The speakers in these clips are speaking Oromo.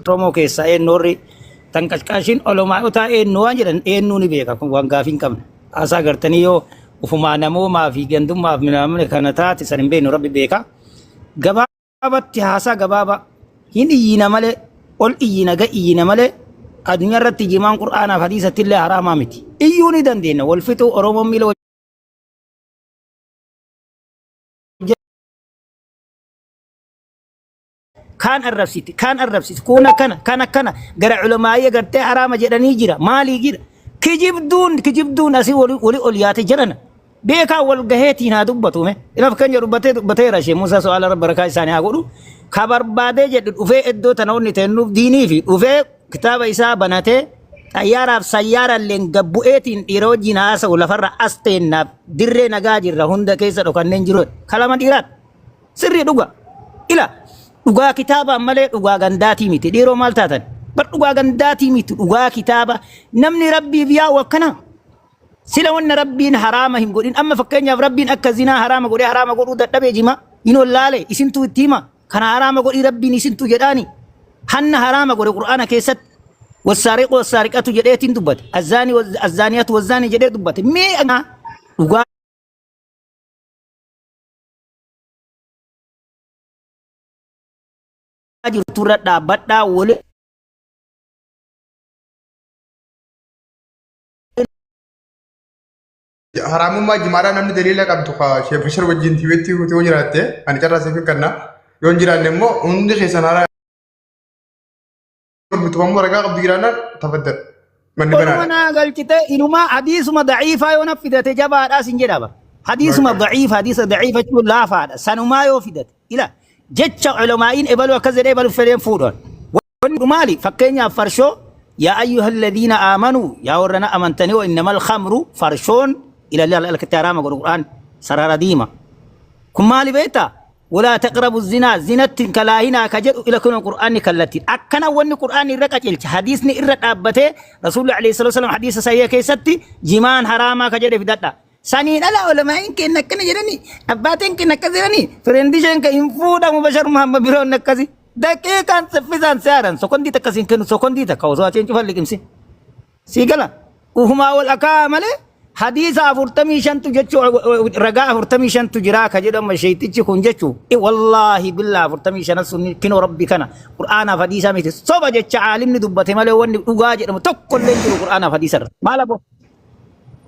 Oromoo keessa eennoorri tanqashqaashin olomaayotaa eennuwaan jedhan eennuun ni beeka kun waan gaafii hin qabne. Haasaa gartanii yoo ufumaa namoomaa fi gandummaaf minamne kana taate san hin beeknu rabbi beeka. Gabaabatti haasaa gabaabaa hin iyyina malee ol iyyina ga iyyina malee addunyaa irratti jimaan qur'aanaaf hadiisatti illee haraamaa miti. Iyyuu ni dandeenya wal fixuu Oromoon miila كان الرفسيت كونا كان قرع علماء قرتي حرام جدني جرا مالي جرا كجيب دون أسي ولي أوليات جرنا بيكا والجهتي نادوبتو مه إلا فكان يربطي رشي موسى سؤال رب بركاي ساني أقولو خبر بعد جد وفي إدو تناول نتنو ديني في وفي كتاب إسا بناته سيارة لين جبؤتين إيروجي ناسا ولا فرع أستين درة نجاجر رهوندا كيسا لكان ننجرو كلام إيرات سري دوغا إلا dhugaa kitaaba malee dhugaa gandaatii miti dhiiroo maal taatan bar dhugaa gandaatii miti dhugaa kitaaba namni rabbiif yaa wakkana sila wanna rabbiin haraama hin godhin amma fakkeenyaaf rabbiin akka zinaa haraama godhuu dadhabee jima inoon laale isintu itti hima kana haraama godhii rabbiin isintu jedhaani hanna haraama godhe qur'aana keessatti والسارق والسارقة جديتين دبت الزاني والزانية والزاني جديت دبت مي أنا dhugaa jirtu irra dhaabbadhaa wali haramummaa jimaadhaa namni daliila qabdu Sheekh Bashir wajjin tibeetti yoo jiraatte ani carraa seefi kanna yoo hin jiraanne immoo hundi keessan haraa bitubammoo ragaa qabdu jiraannaan tafaddal manni banaa mana galchite inumaa hadiisuma daciifaa yoo naffidate jabaadhaa sin jedhaba hadiisuma daciifa jechuun laafaadha sanumaa yoo fidate ila jecha culamaa'in ebalu akkas jedhee ebalu fedheen fuudhan wanni maali fakkeenyaaf farshoo yaa ayyuhalladhiina aamanuu yaa warrana amantanii wa innamal khamru farshoon ila alkatti haraama godhu qur'aan sarara diima kun maali beekta walaa taqrabu zinaa zinatti kalaahinaa ka jedhu ila kun qur'aanni kallattiin akkana wanni qur'aanni irra qaceelcha hadiisni irra dhaabbatee rasuulli alayhi salatu wasalam hadiisa sahih keessatti jimaan haraamaa ka jedhe fidadha سنين ألا علماء كن نكنا جراني أباتين كن نكذراني فرنديشن كإنفودا مباشر محمد بيرون نكذي دكيه كان سفيزان سيارن سكندي تكسين كنو سكندي تكاوزو أتين شوفا لكم سيكلا وهما والأكامل حديث أفرتميشان تجتشو رجاء أفرتميشان تجرا كجدا مشيتشي كونجتشو إيه والله بالله أفرتميشان السنة كنو ربي كنا قرآن فديسا ميت صوبا جتش عالم ندبته ماله وني أوجاج تكل لنجرو قرآن فديسا ما لبو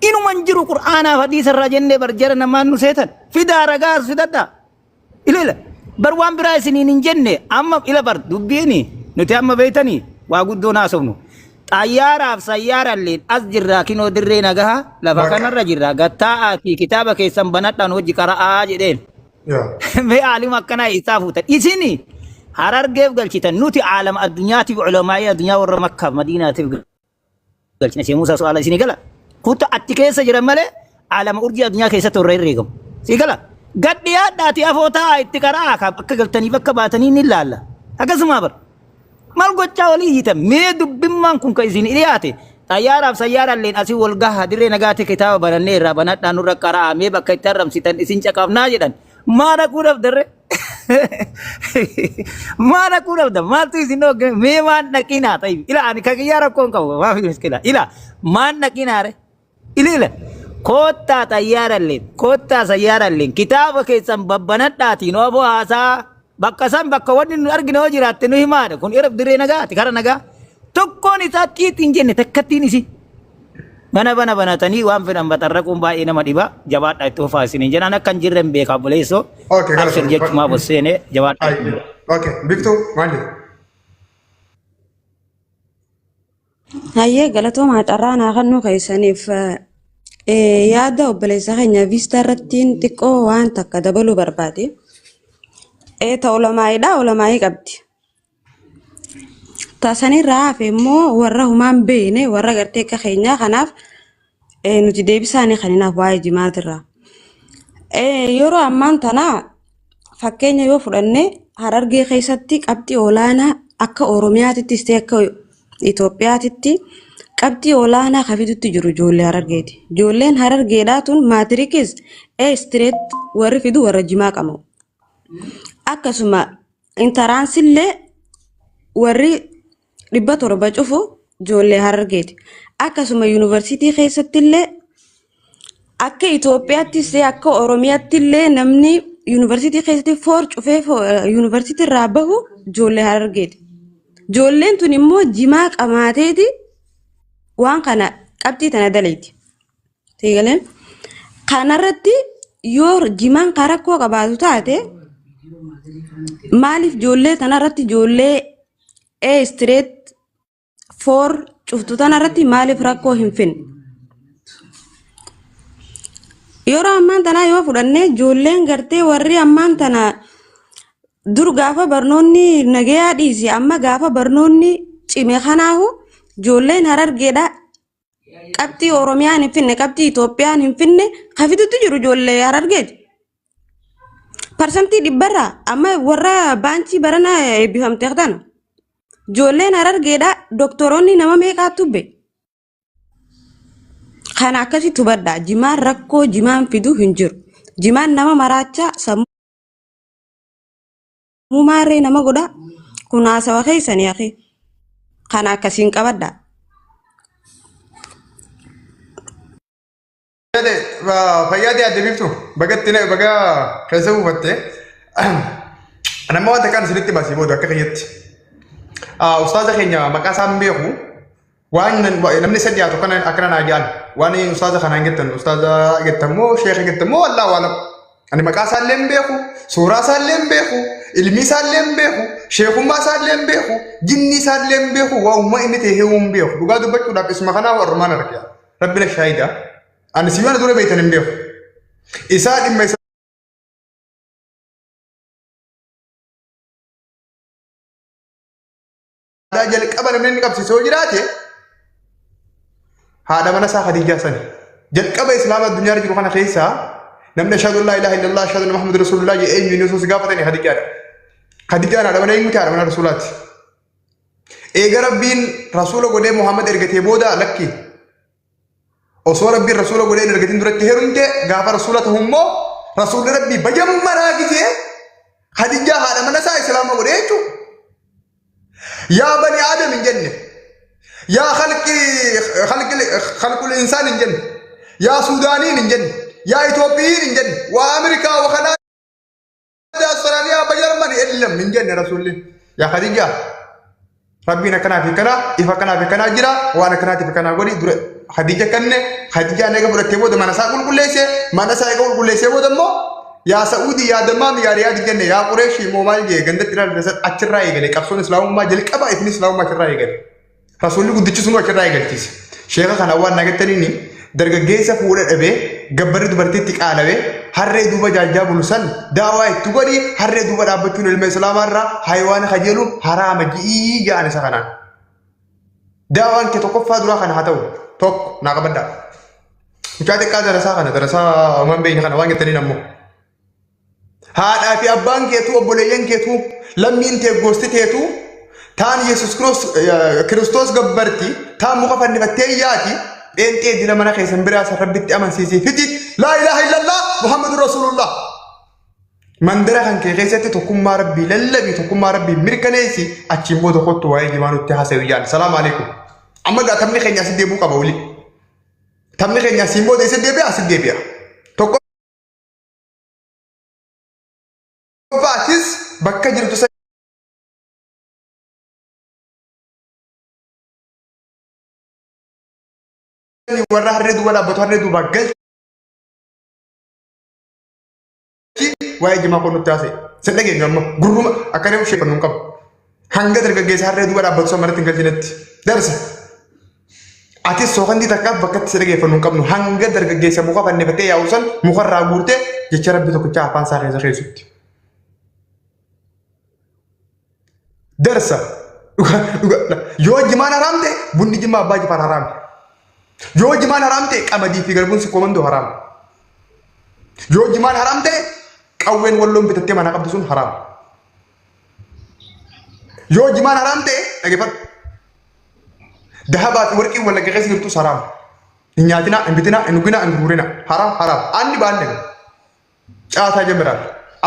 إنو منجرو قرآن حديث الرجل برجر نمان نسيتن في دار غاز في دادا إلا بروان برايسني نجنة أما إلا بر دبيني نتي أما بيتني واقود دون أسونو طيارة سيارة اللي أسجر راكينو درين أجها لفكان الرجل راقتا في كتابك يسمبنات نوجي قراءة جدين في عالم أكنا إسافوتا إسيني حرار جيف قلشتن نوتي عالم الدنيا تبع علماء الدنيا ورمكة مدينة تبع قلشنا شيء موسى سؤال إسيني قال كنت أتكيس جرمله على ما أرجع الدنيا كيسة توريريكم سيقلا قد يا داتي أفوتا اتكراك أكلتني بكباتني نلا لا أكسم أبر ما القط جاولي هيتا ميد بمن كن كيزين إلياتي طيارة سيارة اللي أسي والجاه دري نجاتي كتاب بنانير بنات نور كرا مي بكترم سيتن إسين شكاف ناجدن ما نقول أبدر ما نقول أبدر ما تيجينو مي ما نكينا طيب إلا أنا كيارا كون كوا ما في مشكلة إلا ما نكينا ره إلا كوتا سيارة اللين كتاب كيسان ببنات داتي نوبو هاسا بكسان بكوان أرجع نوجرات تنوي ماذا كون إرب دري نجا تكار نجا تكون إسات كي تنجن تكتيني سي بنا تاني وام فينا بتركون باي نما ديبا جواد itu fasin injen anak kan jirem be kabule so akhir je cuma bosene jawab oke biktu mandi haye galato ma tarana kanu kaysanif yaada obbalesa kenya vista rattin tiko waan takka dabalu barbaade ta ulamai qabdi tasani raafe mo warra human beene warra garte ka kenya kanaaf nuti deebisani khaninaaf waa'ee jimaatirra yeroo ammaan tana fakkeenya yoo fudhanne Harargee keessatti qabxii olaanaa akka Oromiyaatitti akka Itoophiyaatitti qabxii olaanaa kafidutti jiru ijoollee Harargeeti. Ijoolleen Harargeedhaa tun maatirikis straight warri fidu warra jimaa qabu. Akkasuma intaraansillee warri dhibba torba cufu ijoollee Harargeeti. Akkasuma yuunivarsiitii keessatti illee akka Itoophiyaattis akka Oromiyaatti illee namni yuunivarsiitii keessatti foor cufee yuunivarsiitii irraa bahu ijoollee Harargeeti. Ijoolleen tun immoo jimaa qamaateeti waan kana qabxii tana daleeti. Teegaleen kanarratti yoo jimaan rakkoo qabaatu taate maaliif ijoollee tanarratti ijoollee straight four cuftu tanarratti maaliif rakkoo hin finne? Yeroo ammaan tanaa yoo fudhannee ijoolleen gartee warri ammaan tana dur gaafa barnoonni nagayaa dhiisi amma gaafa barnoonni cime kanaahu ijoolleen Harargeedha. Qabxii Oromiyaan hin finne qabxii Itoophiyaan hin finne hafitutti jiru ijoollee Harargeeti. Parsantii dhibbarraa amma warra baankii barana eebbifamtee tana. Ijoolleen Harargeedha doktoroonni nama meeqaatu be? Kana akkasitti hubadhaa jimaan rakkoo jimaan fidu hin jiru. Jimaan nama maraachaa sammuu maarree nama godha. Kun haasawa keessanii akhi. Kana akkasiin qabadhaa. Fayyadee adda biftu bagatti baga keessa buufatte nama wanta kan isinitti basii booda akka keenyatti ustaaza keenya maqaa isaa hin beeku waan namni isa dhiyaatu akkana naa jedhan waan ustaaza kanaan gettan ustaaza gettan moo sheekha gettan moo wallaa waalam ani maqaa isaa illee hin beeku suuraa isaa illee hin beeku ilmi isaa illee hin beeku sheekummaa isaa illee hin beeku jinni isaa illee hin beeku waa'ummaa inni ta'e hin beeku dhugaa dubbachuudhaaf isuma kanaa warrumaan argaa rabbi na shaahida. Ani sibiila dura beektan hin beeku. Isaa dhimma isaa jalqaba namni inni qabsiisoo jiraate haadha mana isaa Khadijaa sani. Jalqaba islaama addunyaa jiru kana keessaa namni ashhadu an laa ilaaha illallah ashhadu anna muhammadan rasulullah jedhee eenyu inni osoo si gaafatanii Khadijaadha. Khadijaan haadha mana eenyuti haadha mana rasuulaati. Eega rabbiin rasuula godhee Muhammad ergatee booda lakki. Osoo rabbiin rasuula godhee ergatiin duratti heerumte gaafa rasuula ta'ummoo rasuulli rabbii bajammaraa gisee Khadijaa haadha mana isaa islaama godhee jechuudha. Yaa bani Aadam hin jenne. Yaa khalqul insaan hin jenne. Yaa Suudaaniin hin jenne. Yaa Itoophiyiin hin jenne. Waa Ameerikaa waa Kanaadaa Austraaliyaa bajarman illam hin jenne rasuulli. Yaa Khadijaa rabbiin akkanaa fi akkanaa ifa akkanaa fi akkanaa jira waan akkanaatiif akkanaa godhi dura Khadija kanne Khadijaan eega fudhattee booda mana isaa qulqulleessee mana isaa eega qulqulleessee booda immoo yaa Saa'uudii yaa Dammaam yaa Riyaad jenne yaa Qureeshii moo maal jee gandatti ilaalcha achirraa eegale qabsoon islaamummaa jalqaba ifni islaamummaa achirraa eegale rasuulli guddichi sunu achirraa eegalchiise sheeka kana waan nagattaniini dargaggeessa fuudha dhabee gabbarri dubartiitti qaalawee harree duuba jaajaa bulusan daawaa itti godhi harree duuba dhaabbachuun ilma islaamaarraa hayiwaana kajeeluun haraama ji'ii ja'an isa kanaan daawaan kee tokkoffaa duraa kana haa ta'u tokko naa qabaddaa mucaa xiqqaa darasaa kana darasaa man beeyne kana waan jettaniin ammoo haadhaa fi abbaan keetuu obboleeyyan keetuu lammiin tee gosti teetuu taan Yesus Kiristoos gabbarti taan muka fannifattee yaati dheenxee dila mana keessan biraasa rabbitti amansiisii fiti laa ilaaha illallah Muhammadun Rasulullah mandara kan kee keessatti tokkummaa rabbii lallabii tokkummaa rabbii mirkaneessi achiin booda kottu waa'ee jimaa nutti haasayu jaan salaamu alaikum amma gaa taphni keenya asi deebuu qaba wali taphni keenya asiin booda isa deebi'a asi deebi'a tokko baatis bakka jirtu warra harree duuba dhaabbatu harree duuba galchi waa'ee jimaa kun nutti haasa'e sin dhageenyu amma gurruma akkanee usheeffannu hin qabu hanga dargaggeessa harree duuba dhaabbatu sun maratti hin galchinetti darsa atis sookandii takkaaf bakkatti si dhageeffannu hin qabnu hanga dargaggeessa muka fannifatee yaa'u san mukarraa guurtee jecha rabbi tokkicha afaan isaa keessa keessutti darsa yoo jimaan haraamte bunni jimaa abbaa jifaan haraamte yoo jimaan haraamte qamadii fi garbuun si komandoo haraam yoo jimaan haraamte qawween walloon bitattee mana qabdu sun haraam yoo jimaan haraamte dhageeffadhu dahabaa fi warqii wallagga keessa jirtus haraam hin nyaatina hin bitina hin dhugina hin gurgurina haraam haraam anni baanne caataa jamiraan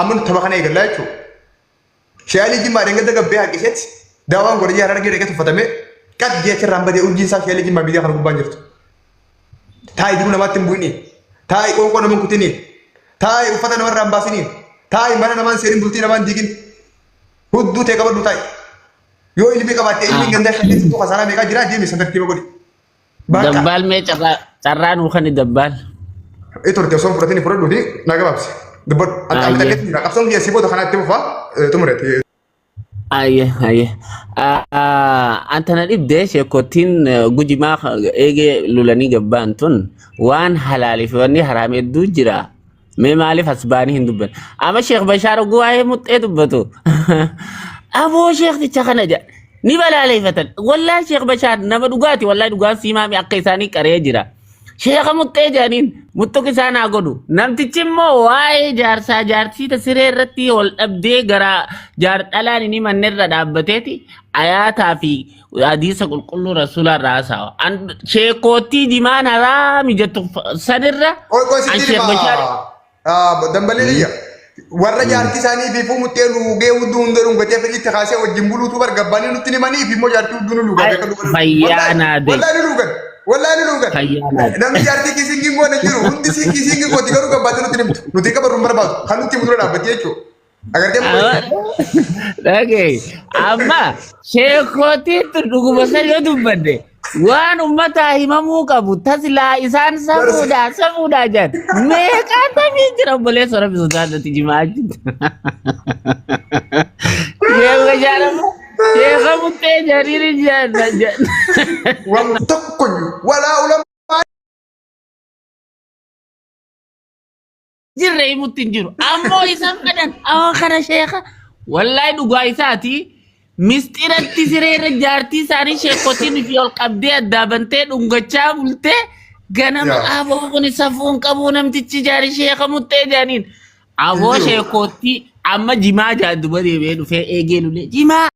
amma nu tapha kana eegallaa jechuudha shayaalii jimmaa dengedda gabbee haqqisetti Daawaan godhe jaarraa dhagee dhaqee tuffatame qad jecha irraan badee urjiin isaa keellee jimmaa biyyaa kana gubbaan jirtu. Taa'ii jiru namaatti hin bu'inii. Taa'ii qoonqoo nama hin kutinii. Taa'ii uffata namarraa hin baasinii. Taa'ii mana namaan seeniin bultii namaan diigin. Hudduu ta'e qabadhu taa'i. Yoo ilmi qabaatte ilmi gandaa shanneetti tuqa sanaa meeqaa jira deemi sanartiima godhi. Dabbal mee carraa nuu kan dabbal. Turte osoo fudhatanii fudhadhuuti naa gabaabse. Dabbal akka ta'etti jira qabsoon kiyya si booda kanaatti bufaa xumureeti. Ayye. Antana dhibdee sheekottiin gujimaa eegee lulanii gabbaan tun waan halaaliif wanni haraam hedduu jira. Mee maaliif as baanii hin dubban? Amma Sheekh Bashaar oguu waa'ee muxxee dubbatu. Aboo sheekticha kana jedha. Ni balaaleffatan. Wallaahi Sheekh Bashaar nama dhugaati. Wallaahi dhugaan siimaami akka isaanii qaree jira. Sheekha muxxee jedhaniin muxxuq isaan haa godhu. Namtichi immoo waa'ee jaarsaa jaarsiita siree irratti ol dhabdee gara jaardhalaan inni manneerra dhaabbateeti ayaataa fi hadiisa qulqulluu rasuulaa irraa haasawa. Sheekootii jimaan haraa mijattu sanirra. Sheekh Bashaar dambalee biyya. Warra jaartii isaanii biifuu muxxee luugee hudduu hunda dhungatee fedhiitti kaasee wajjin buluutu bargabbaanii nutti himanii fi immoo jaartii hudduu nu luugaa. Fayyaanaa de. Wallahi ni luugan. Namni jaartii kiisiingii ngoone jiru hundi kiisiingii kooti garuu gabbaatee nutti himtu. Nuti qabarru hin barbaadu. Kan nutti himu dura dhaabbatee jechuudha. Agartee Dhagee amma sheekootiitti dhuguma san yoo dubbadde waan uummataa himamuu qabu tasilaa isaan safuudhaa jedhan meeqaa tamii jira obboleessa rabbi sodaadhatti jimaa jirtu. Sheekha jaalamu sheekha muxxee jariiri jedhan. waan tokko walaa ulamaa. Jirre himutti hin jiru. Ammoo isaan fedhan awwa kana sheekha wallaahi dhugaa isaati. Mistiratti sireerra jaartii isaanii sheekotiin fi ol qabdee addaa bantee dhungachaa bultee ganama aboo kun safuun qabu namtichi jaari sheeka muxxee jaaniin aboo sheekootii amma jimaa jaadduba deebi'ee dhufee eegee lulee jimaa.